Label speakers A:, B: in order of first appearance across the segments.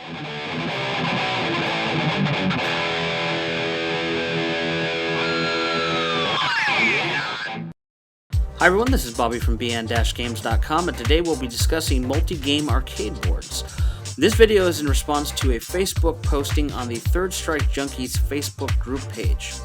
A: Hi everyone, this is Bobby from bn-games.com, and today we'll be discussing multi-game arcade boards. This video is in response to a Facebook posting on the Third Strike Junkies Facebook group page.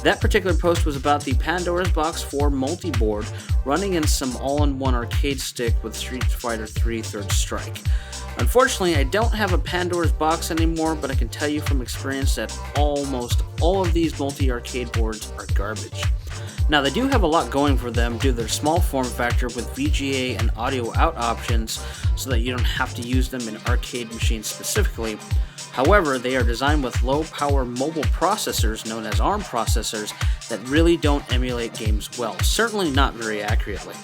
A: That particular post was about the Pandora's Box 4 multi-board running in some all-in-one arcade stick with Street Fighter III Third Strike. Unfortunately, I don't have a Pandora's Box anymore, but I can tell you from experience that almost all of these multi-arcade boards are garbage. Now, they do have a lot going for them due to their small form factor with VGA and audio out options so that you don't have to use them in arcade machines specifically. However, they are designed with low-power mobile processors known as ARM processors that really don't emulate games well, certainly not very accurately.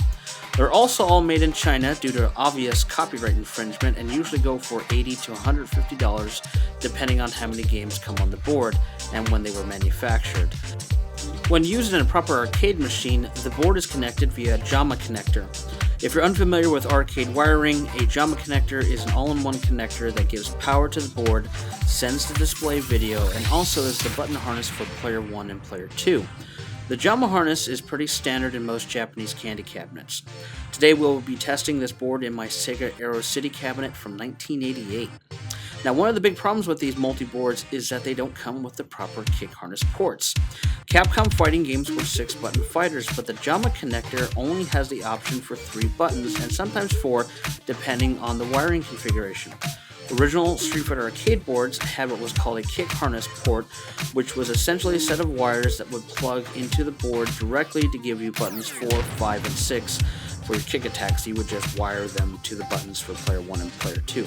A: They're also all made in China due to obvious copyright infringement and usually go for $80 to $150 depending on how many games come on the board and when they were manufactured. When used in a proper arcade machine, the board is connected via a JAMA connector. If you're unfamiliar with arcade wiring, a JAMA connector is an all-in-one connector that gives power to the board, sends the display video, and also is the button harness for Player 1 and Player 2. The JAMA harness is pretty standard in most Japanese candy cabinets. Today we'll be testing this board in my Sega Aero City cabinet from 1988. Now, one of the big problems with these multi-boards is that they don't come with the proper kick harness ports. Capcom fighting games were 6-button fighters, but the JAMA connector only has the option for 3 buttons, and sometimes 4, depending on the wiring configuration. Original Street Fighter arcade boards had what was called a kick harness port, which was essentially a set of wires that would plug into the board directly to give you buttons 4, 5, and 6 for your kick attacks. You would just wire them to the buttons for Player 1 and Player 2.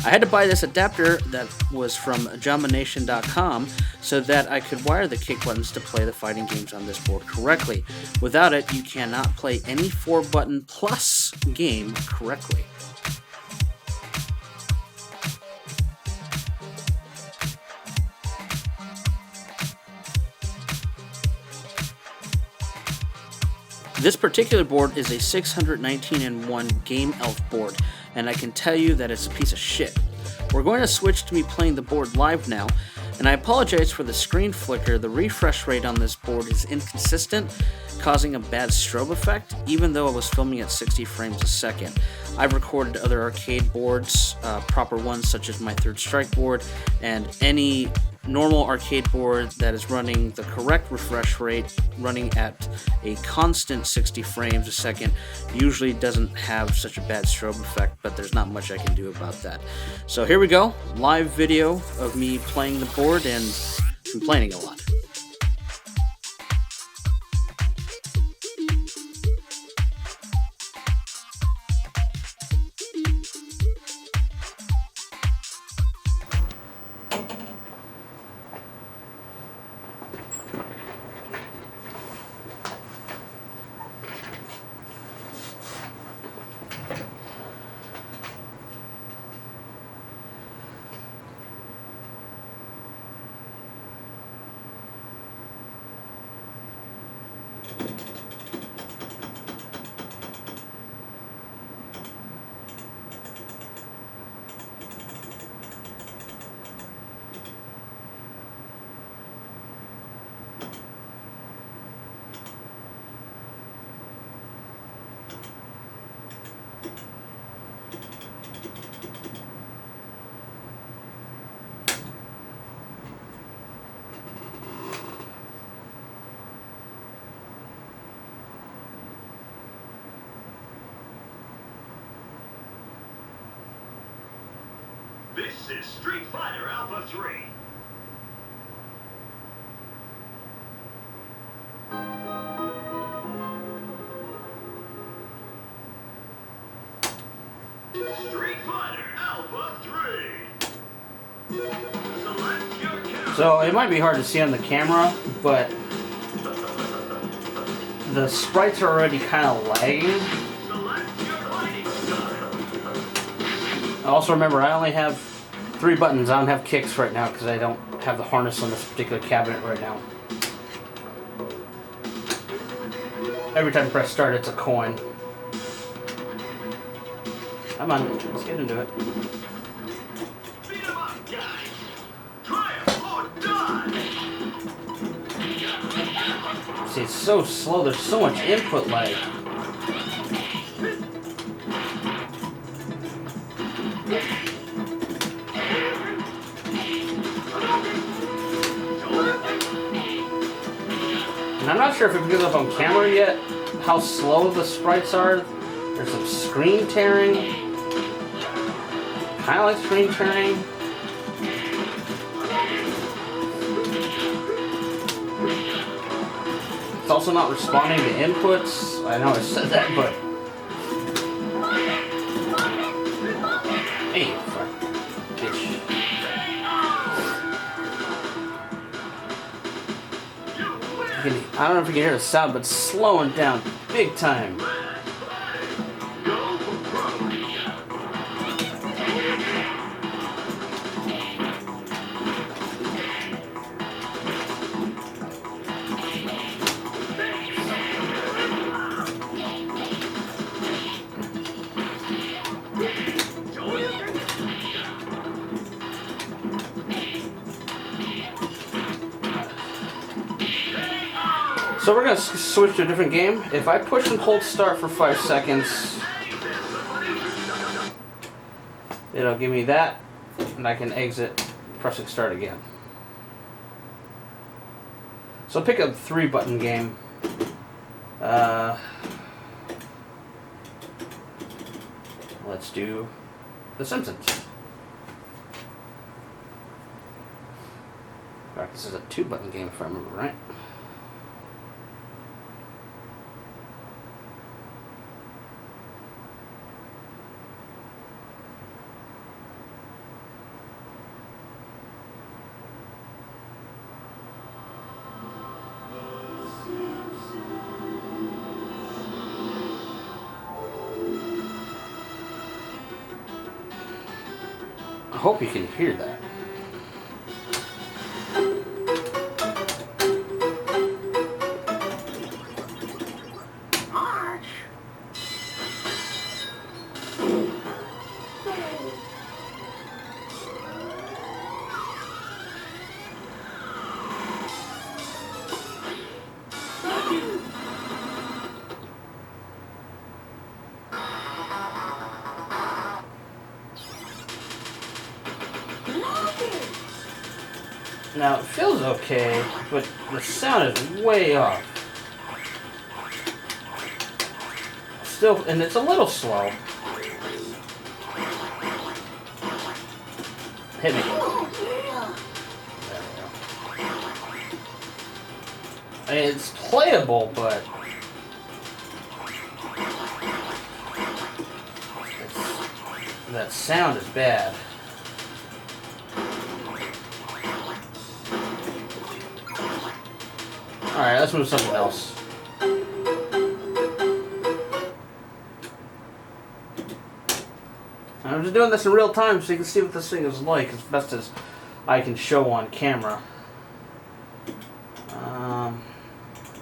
A: I had to buy this adapter that was from jamanation.com so that I could wire the kick buttons to play the fighting games on this board correctly. Without it, you cannot play any 4-button plus game correctly. This particular board is a 619-in-1 Game Elf board, and I can tell you that it's a piece of shit. We're going to switch to me playing the board live now, and I apologize for the screen flicker. The refresh rate on this board is inconsistent, causing a bad strobe effect, even though I was filming at 60 frames a second. I've recorded other arcade boards, proper ones such as my Third Strike board, and any normal arcade board that is running the correct refresh rate, running at a constant 60 frames a second, usually doesn't have such a bad strobe effect, but there's not much I can do about that. So here we go, live video of me playing the board and complaining a lot.
B: This is Street Fighter Alpha 3. Street Fighter Alpha 3. Select your character.
A: So it might be hard to see on the camera, but the sprites are already kind of lagging.
B: Select your fighting style.
A: Also remember, I only have 3 buttons. I don't have kicks right now because I don't have the harness on this particular cabinet right now. Every time I press start, it's a coin. Come on, let's get into it.
B: Beat 'em
A: See, it's so slow. There's so much input lag. And I'm not sure if it picks up on camera yet how slow the sprites are. There's some screen tearing. Kind of like screen tearing. It's also not responding to inputs. I know I said that, but... Hey, fuck. Bitch. I don't know if you can hear the sound, but it's slowing down big time. So we're going to switch to a different game. If I push and hold start for 5 seconds, it'll give me that, and I can exit pressing start again. So pick up 3-button game. Let's do The Simpsons. In fact, this is a 2-button game if I remember right. I hope you can hear that.
B: March.
A: Now, it feels okay, but the sound is way off. Still, and it's a little slow. Hit me. There we go. I mean, it's playable, but... that sound is bad. Alright, let's move to something else. I'm just doing this in real time so you can see what this thing is like as best as I can show on camera.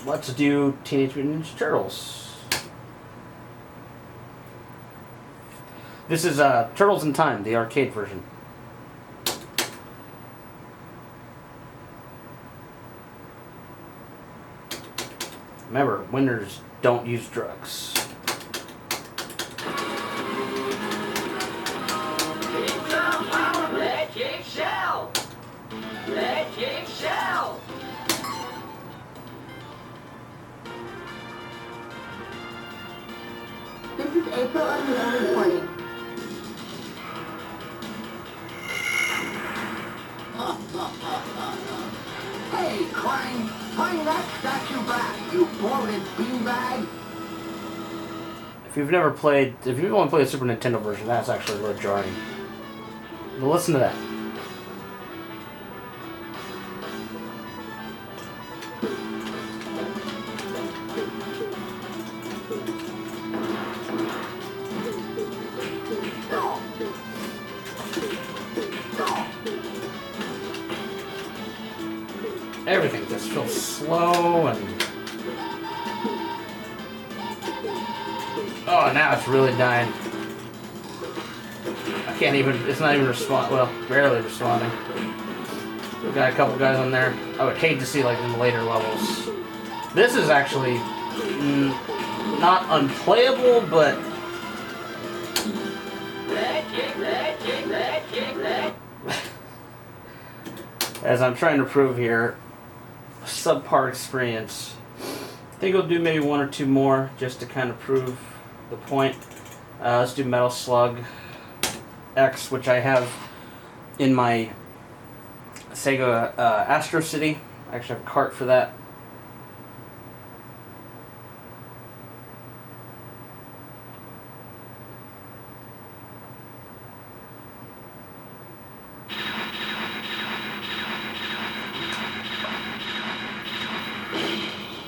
A: Let's do Teenage Mutant Ninja Turtles. This is Turtles in Time, the arcade version. Remember, winners don't use drugs.
B: Magic shell! Magic shell!
C: This is April O'Neil reporting.
D: Hey, Klein, bring that statue back, you bloated beanbag!
A: If you've only played the Super Nintendo version, that's actually a little jarring. But listen to that. Everything just feels slow and... oh, now it's really dying. I can't even, it's not even well, barely responding. We've got a couple guys on there. I would hate to see, like, in the later levels, This is actually not unplayable, but as I'm trying to prove here, subpar experience. I think I'll do maybe one or two more just to kind of prove the point. Let's do Metal Slug X, which I have in my Sega Astro City. I actually have a cart for that.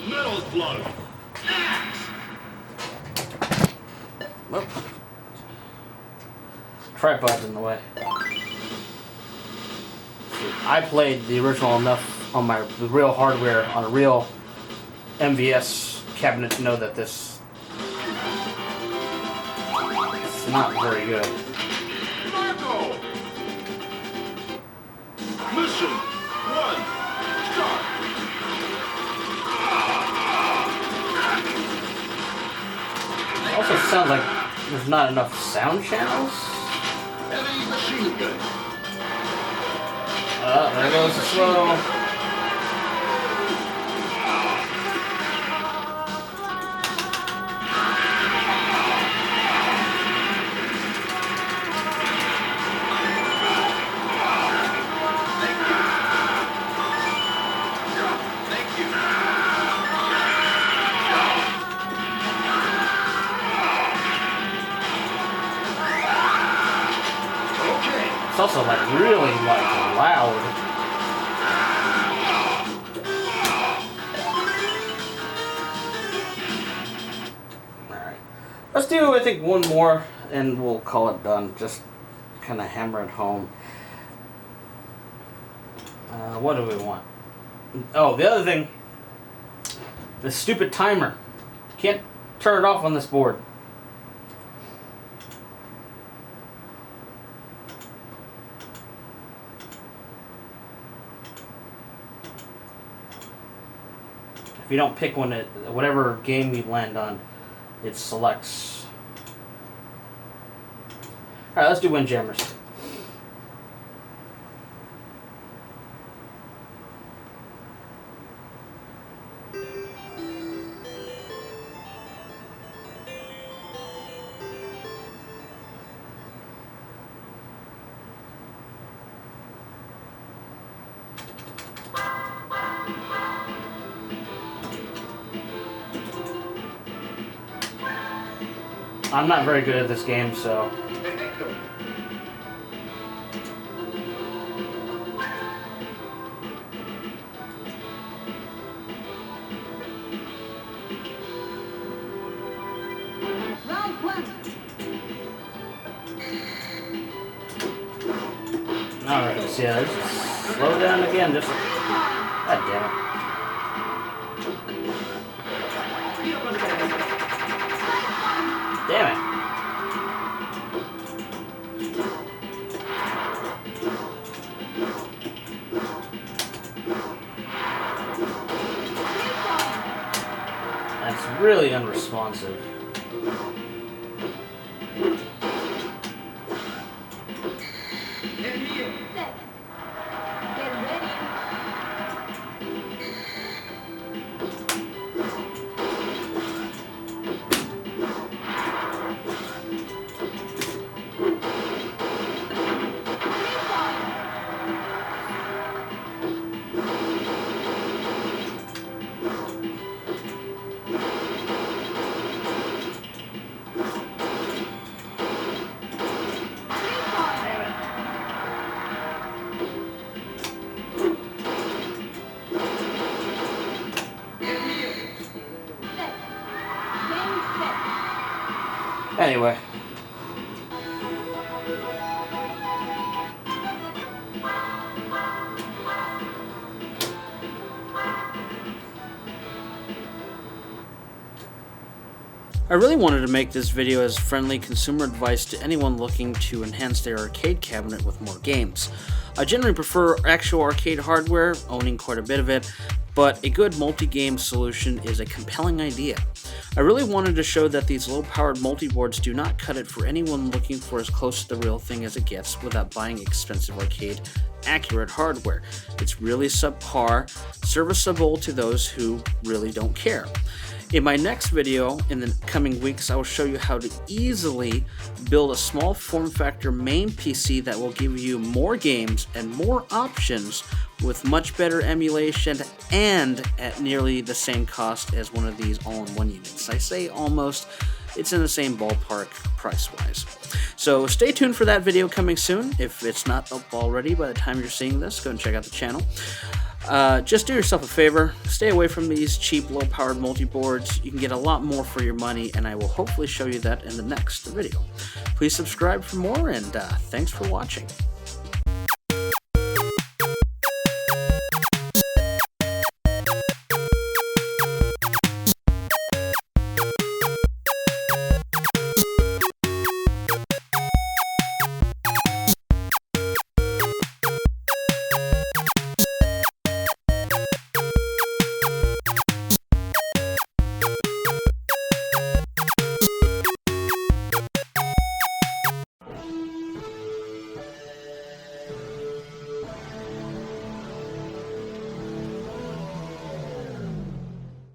E: Metal Slug X.
A: Whoop. Tripod's in the way. I played the original enough on the real hardware on a real MVS cabinet to know that this is not very good.
E: Marco. Mission 1. Start.
A: It also sounds like there's not enough sound channels.
E: Heavy machine gun.
A: There goes the slow.
E: Thank you. Okay.
A: It's also like really like loud. Alright. Let's do I think one more and we'll call it done. Just kinda hammer it home. What do we want? Oh, the other thing. The stupid timer. Can't turn it off on this board. If you don't pick one, whatever game you land on, it selects. Alright, let's do Windjammers. I'm not very good at this game, so.
C: Round one.
A: Not really gonna see that. Let's just slow down again. Just. God damn it. Damn it. That's really unresponsive.
C: Set. Get ready.
A: Anyway. I really wanted to make this video as friendly consumer advice to anyone looking to enhance their arcade cabinet with more games. I generally prefer actual arcade hardware, owning quite a bit of it, but a good multi-game solution is a compelling idea. I really wanted to show that these low-powered multiboards do not cut it for anyone looking for as close to the real thing as it gets without buying expensive arcade accurate hardware. It's really subpar, serviceable to those who really don't care. In my next video in the coming weeks, I will show you how to easily build a small form factor main PC that will give you more games and more options with much better emulation and at nearly the same cost as one of these all-in-one units. I say almost, it's in the same ballpark price-wise. So stay tuned for that video coming soon. If it's not up already by the time you're seeing this, go and check out the channel. Just do yourself a favor, stay away from these cheap low-powered multiboards. You can get a lot more for your money, and I will hopefully show you that in the next video. Please subscribe for more, and thanks for watching.